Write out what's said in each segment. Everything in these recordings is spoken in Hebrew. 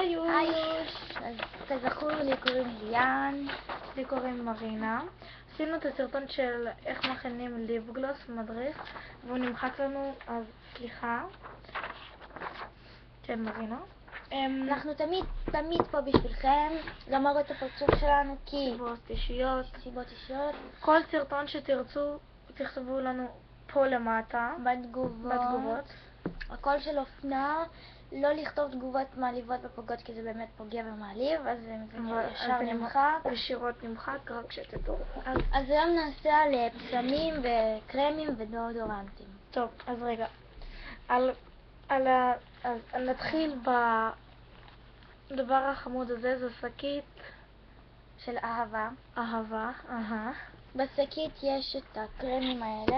היי יוש. היוש, אז כזכור לי קוראים ליאן. לי קוראים מרינה. עשינו את הסרטון של איך מכינים ליפ גלוס מדריך והוא נמחק לנו, אז סליחה. כן מרינה. אנחנו תמיד פה בשבילכם, למראות את הפרצוף שלנו כי סיבות אישיות. כל סרטון שתרצו תכתבו לנו פה למטה בתגובות. הקול של אופנה, לא לכתוב תגובות מעליבות ופוגעות כי זה באמת פוגע ומעליב, אז זה ישר נמחק. ישירות נמחק, רק שתדעו. אז היום נעשה על פסמים וקרמים ודאודורנטים. טוב, אז רגע. אז נתחיל בדבר החמוד הזה, זו שקית של אהבה. בשקית יש את הקרמים האלה.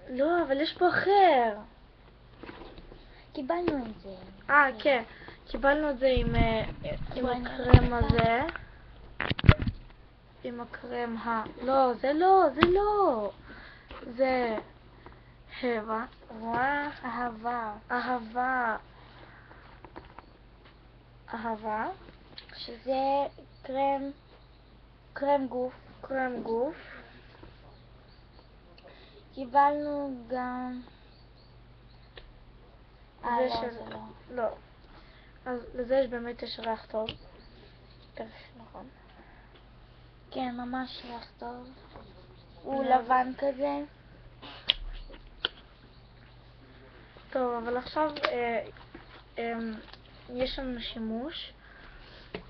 לא, אבל יש פה אחר. קיבלנו את זה. כן. קיבלנו את זה עם הקרם הזה. עם הקרם לא, זה לא. זה אהבה. שזה קרם גוף. קיבלנו גם זה לא. אז לזה יש ריח טוב. נכון. כן, ממש ריח טוב. הוא לבן כזה. טוב, אבל עכשיו יש לנו שימוש.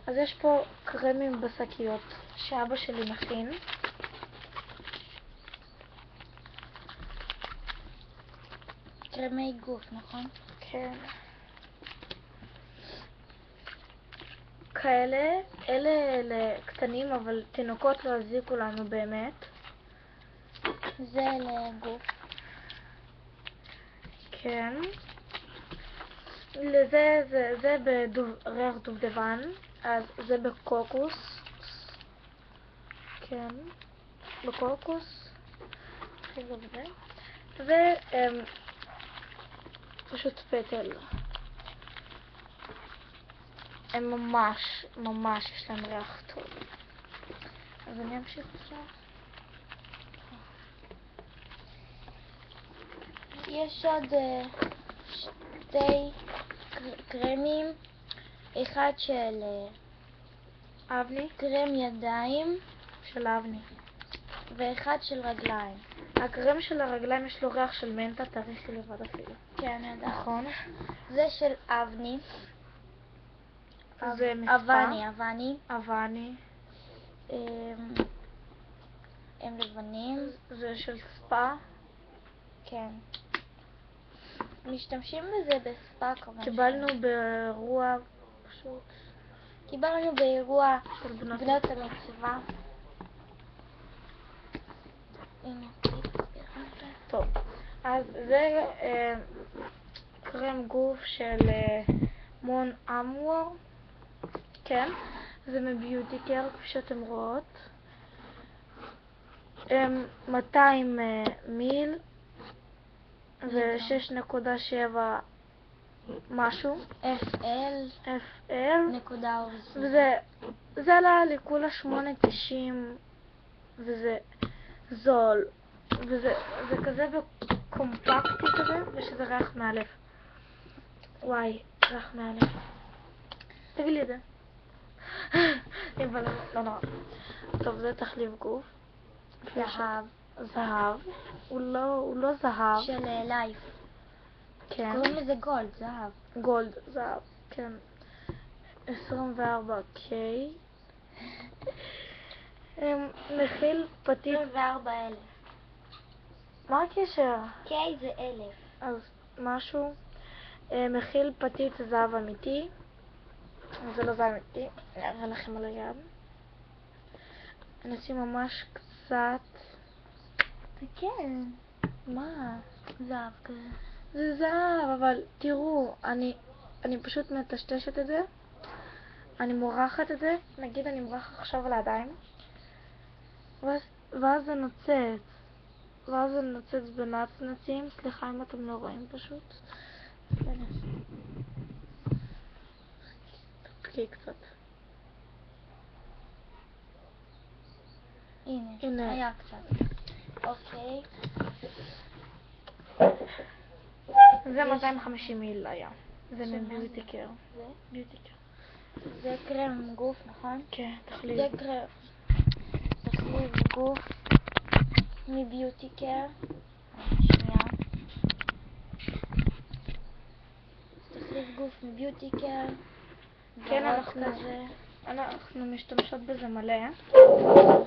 אז יש פה קרמים בשקיות שאבא שלי מכין. קרמי גוף, נכון? כן. אלה קטנים, אבל תינוקות לא יזיקו לנו באמת. זה לגוף. כן. זה בריח דובדבן, אז זה בקוקוס. כן. בקוקוס. זה פשוט פטל. הם ממש יש להם ריח טוב. אז אני אמשיך עכשיו. יש עוד שתי קרמים, אחד של אבני, קרם ידיים של אבני, ואחד של רגליים. הקרם של הרגליים יש לו ריח של מנטה, תריחי לבד אפילו. כן, ידע. נכון. זה של אבני. זה מספר. אבני. הם לבנים. זה של ספה. כן. משתמשים בזה בספה כמובן. קיבלנו באירוע פשוט. קיבלנו באירוע של בנות המצווה. הנה. טוב. אז זה קרם גוף של מון אמוור. כן. זה מביוטי קר כפי שאתם רואות. 200 מיל ו6.7 משהו FL נקודה אורז. וזה עלה לי כולה 8.90 וזה זול וזה כזה קומפקטי כזה ושזה ריח מאלף. וואי, ריח מאלף. תביא לי את זה. אבל לא נורא. טוב, זה תחליף גוף. זהב. הוא לא זהב. של לייף. כן. קוראים לזה גולד, זהב. כן. 24K. מכיל פתית. 24,000. מה הקשר? K זה 1,000. אז משהו. מכיל פתית זהב אמיתי. זה לא זהב אמיתי. אני אראה לכם על היד. נשים ממש קצת. כן. מה? זהב כזה. זה זהב, אבל תראו, אני פשוט מטשטשת את זה. אני מורחת את זה. נגיד אני מורחת עכשיו על הידיים. ואז זה נוצץ. בנצנצים. סליחה אם אתם לא רואים פשוט. בסדר. תחכי קצת. הנה, היה קצת. אוקיי. זה 250 מיל היה. זה שמה מביוטי קר. זה? ביוטי קר. זה קרם גוף, נכון? כן, תחליף. זה תחליף גוף מביוטי קר. שנייה. תחליף גוף מביוטי קר. כן, כזה. אנחנו משתמשות בזה מלא.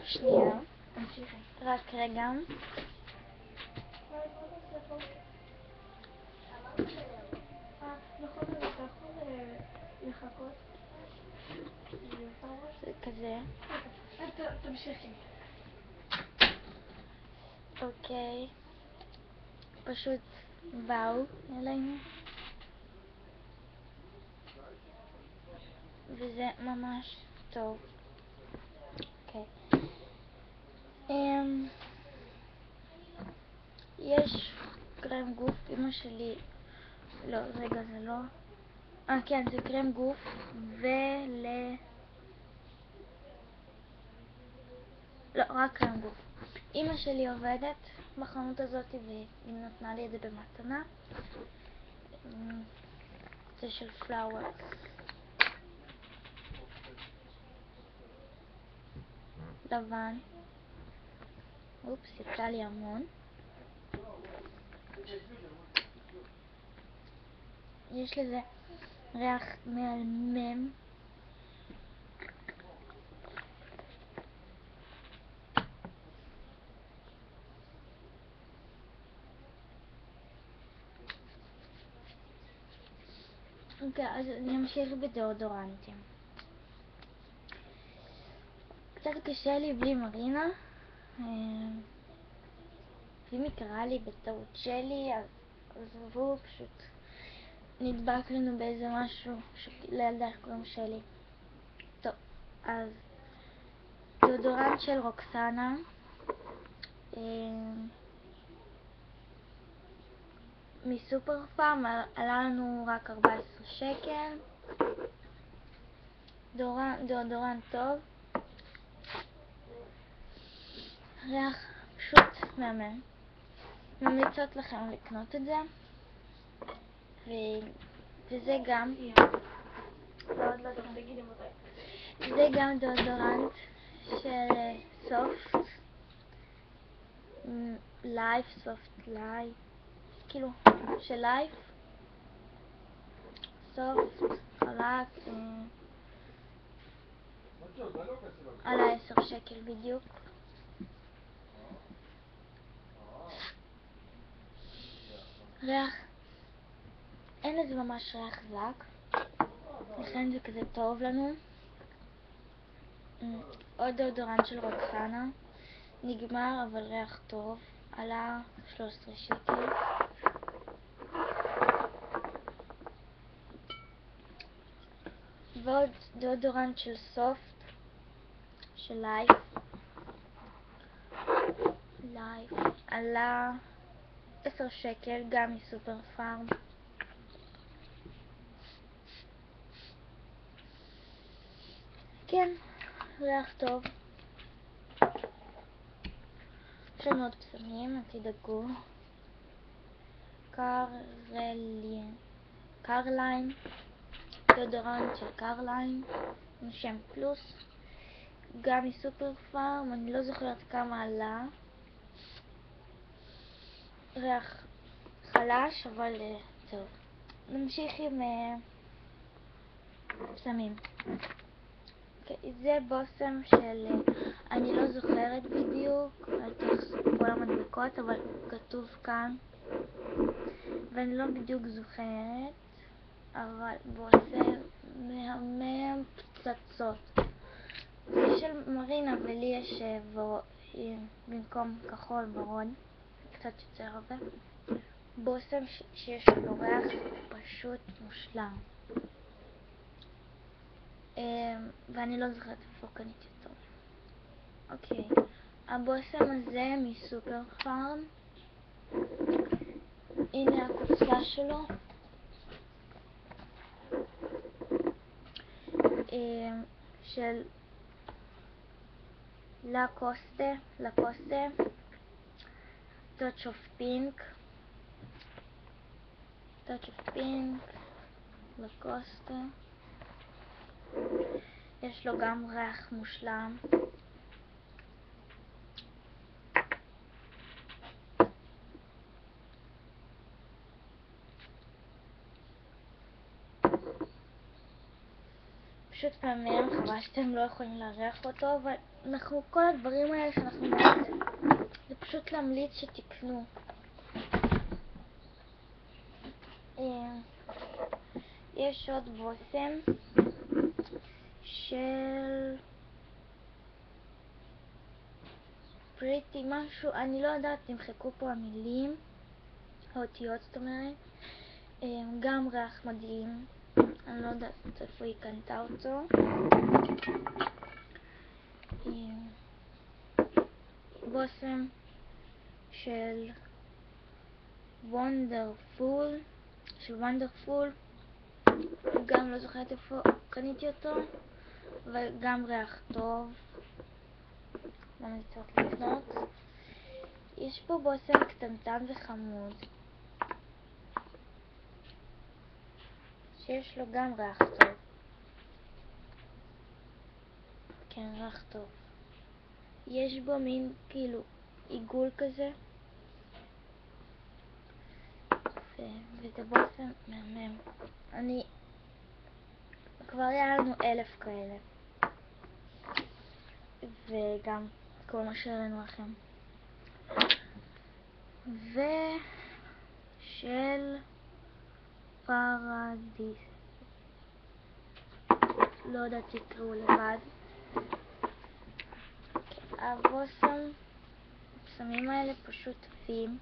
שנייה. תמשיכי. רק רגע. לחכות. זה כזה. תמשיכי. אוקיי. פשוט באו אלינו. וזה ממש טוב. אוקיי. יש קרם גוף, אמא שלי, לא, רגע, זה לא. כן, זה קרם גוף לא, רק קרם גוף. אמא שלי עובדת בחנות הזאת והיא נתנה לי את זה במתנה. זה של פלאוורס. לבן. אופס, יצא לי המון. יש לזה ריח מהמם. אוקיי, אז אני אמשיך בדאודורנטים. קצת קשה לי בלי מרינה. אם יקרה לי בטעות שלי, אז עזבו, פשוט נדבק לנו באיזה משהו לילדה איך קוראים שלי. טוב, אז דאודורנט של רוקסנה. מסופר פארם, עלה לנו רק 14 שקל. דאודורנט טוב. ריח פשוט מהמם. ממליצות לכם לקנות את זה. וזה גם זה גם דאודורנט של סופט לייף, סופט לייף, כאילו של לייף, סופט, חלק, עלה 10 שקל בדיוק. ריח, אין לזה ממש ריח זק, לכן זה כזה טוב לנו. עוד דאודורנט של רוקסנה, נגמר אבל ריח טוב, עלה 13 שקל. ועוד דאודורנט של סופט, של לייף, עלה 10 שקל, גם מסופר פארם. כן, ריח טוב. יש לנו עוד פסמים, תדאגו. קרליין, דאודורנט של קרליין, עם שם פלוס, גם מסופר פארם, אני לא זוכרת כמה עלה. ריח חלש, אבל טוב. נמשיך עם פסמים. זה בושם של, אני לא זוכרת בדיוק, אל תחסו כל המדבקות, אבל כתוב כאן, ואני לא בדיוק זוכרת, אבל בושם מהמם פצצות. זה של מרינה, ולי יש במקום כחול ורוד, קצת יותר הרבה. בושם שיש לו ריח פשוט מושלם. ואני לא זוכרת איפה קניתי אותו. אוקיי, הבושם הזה מסופר פארם. הנה הקופסה שלו. של לקוסטה, Touch of Pink, לקוסטה. יש לו גם ריח מושלם. פשוט פעמים, חבל שאתם לא יכולים להריח אותו, אבל כל הדברים האלה שאנחנו נעשה, זה פשוט להמליץ שתקנו. יש עוד בושם של פריטי משהו, אני לא יודעת, תמחקו פה המילים, האותיות זאת אומרת. גם ריח מדהים, אני לא יודעת איפה היא קנתה אותו. בושם של וונדרפול, גם לא זוכרת איפה קניתי אותו, אבל גם ריח טוב, ממליצות לקנות. יש פה בושם קטנטן וחמוד שיש לו גם ריח טוב. כן, ריח טוב. יש בו מין כאילו עיגול כזה, וזה בושם מהמם. כבר היה לנו 1000 כאלה, וגם כל מה שהראינו לכם. ושל פרדיס, לא יודעת, תקראו לבד. הבושמים האלה פשוט טובים,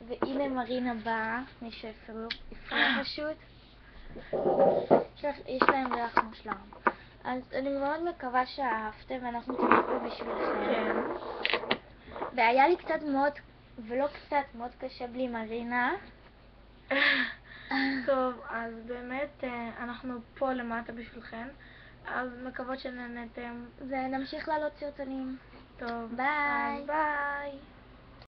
והנה מרינה באה, מי שהפריע פשוט, יש להם ריח מושלם. אז אני מאוד מקווה שאהבתם, ואנחנו תמכו בשבילכם. כן. והיה לי קצת מאוד, ולא קצת, מאוד קשה בלי מרינה. טוב, אז באמת אנחנו פה למטה בשבילכם, אז מקוות שנהנתם. ונמשיך לעלות סרטונים. טוב, ביי. אז ביי.